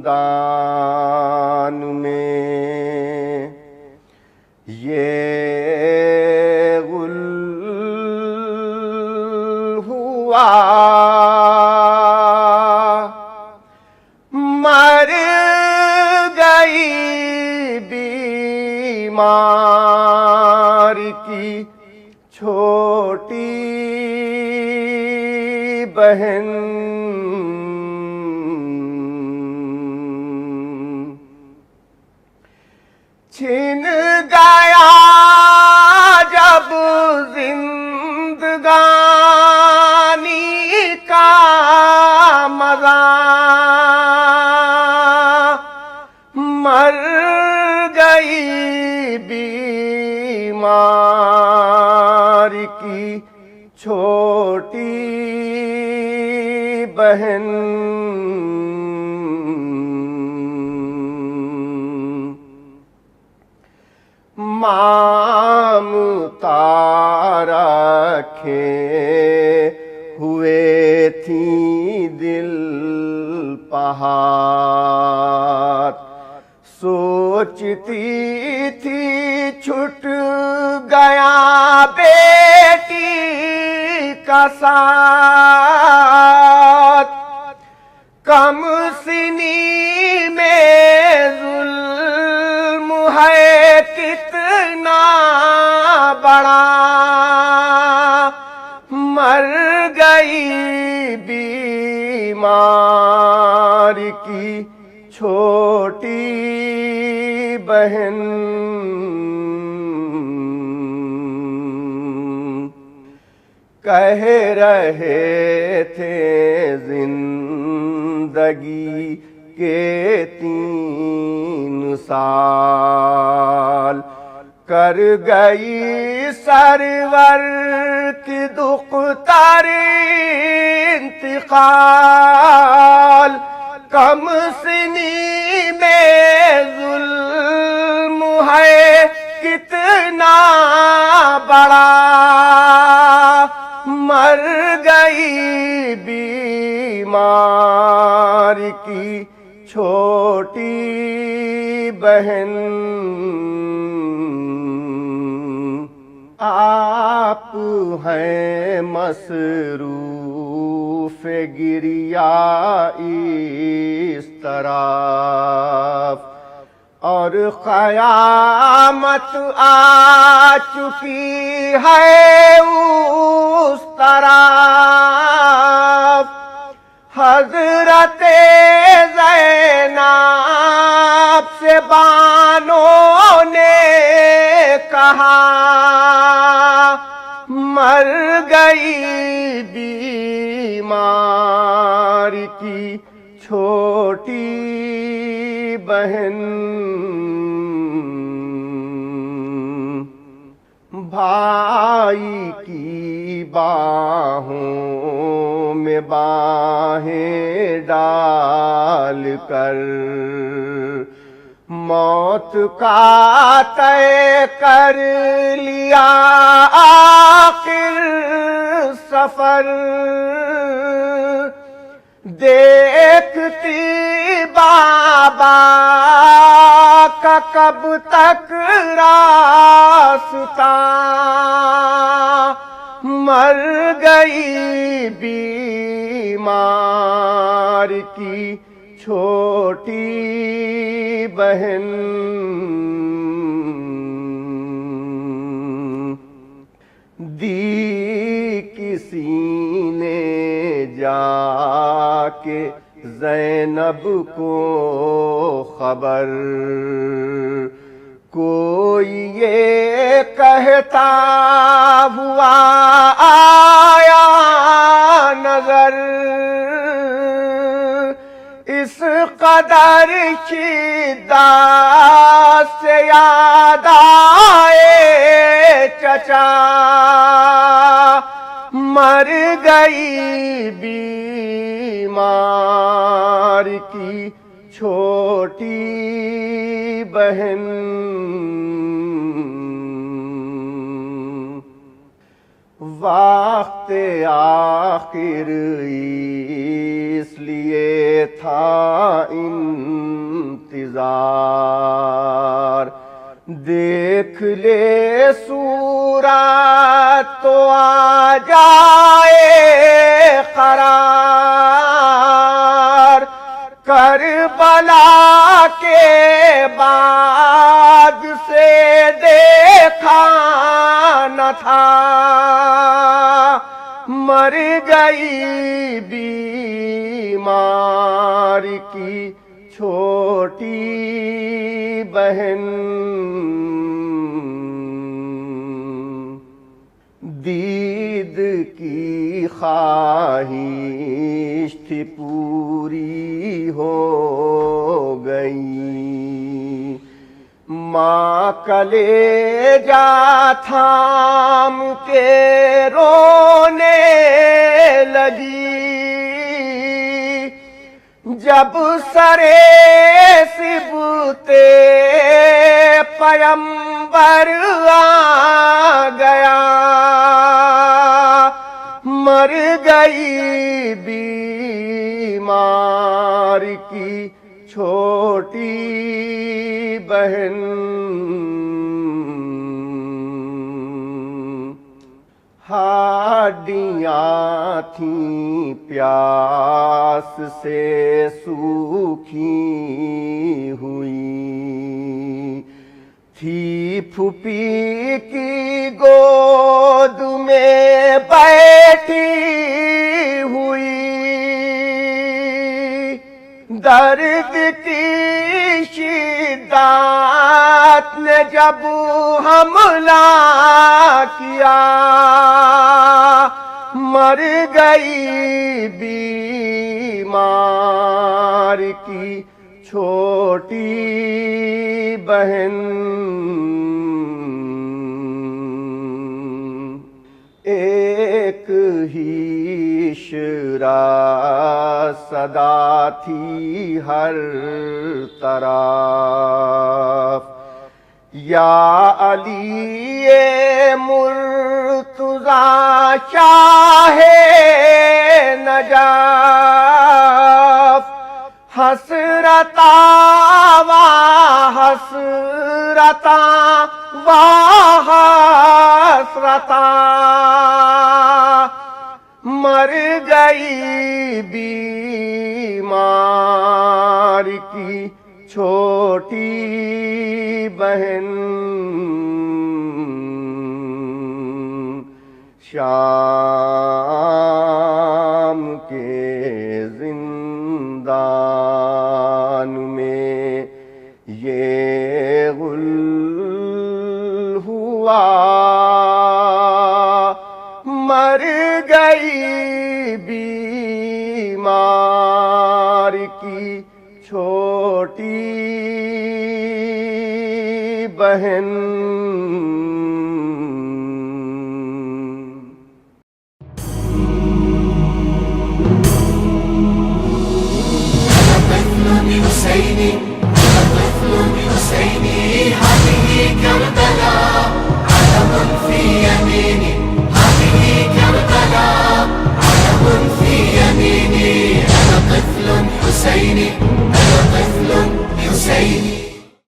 زندان میں یہ غل ہوا مر گئی بیمار کی چھوٹی بہن چھن گیا جب زندگانی کا مزہ مر گئی بیمار کی چھوٹی بہن مامتا رکھے ہوئے تھیں دل پہاڑ سوچتی تھی چھٹ گیا بیٹی کا ساتھ کم سنی میں ظلم ہے کتنا بڑا مر گئی بیمار کی چھوٹی بہن کہہ رہے تھے زندگی کے 3 سال کر گئی سرور کی دختر انتقال کم سنی میں ظلم ہے کتنا بڑا مر گئی بیمار کی چھوٹی بہن آپ ہیں مصروف گریہ اس طرف اور قیامت آ چکی ہے اس طرف حضرت زینب سے بانوں نے کہا مر گئی بیمار کی چھوٹی بہن بھائی کی باہوں میں باہیں ڈال کر موت کا طے کر لیا آخر سفر دیکھتی بابا کا کب تک راستہ مر گئی بیمار کی چھوٹی بہن دی کسی نے جا کے زینب کو خبر کوئی یہ کہتا ہوا آیا نظر اس قدر شدت سے یاد آئے چچا مر گئی بیمار کی چھوٹی بہن وقت آخر اس لیے تھا ان گزار دیکھ لے صورت تو آ جائے قرار کربلا کے بعد سے دیکھا نہ تھا مر گئی بیمار کی چھوٹی بہن دید کی خواہش تھی پوری ہو گئی ماں کلیجا تھام کے رونے لگی جب سرے سبتے پیمبر آ گیا مر گئی بیمار کی چھوٹی بہن ہڈیاں تھیں پیاس سے سوکھی ہوئی تھی پھوپھی کی گود میں بیٹھی ہوئی درد کی شدت نے جب حملہ کیا مر گئی بیمار کی چھوٹی بہن ایک ہی شرح صدا تھی ہر طرف یا علی مرتضیٰ شاہ نجف حسرتا و حسرتا و حسرتا مر گئی بیمار کی چھوٹی بہن شام کے زندان میں یہ غل ہوا مر گئی بیمار کی چھوٹی بہن حسيني أنا طفل حسيني هذه كربلاء علم في يميني هذه كربلاء علم في يميني أنا طفل حسيني أنا طفل حسيني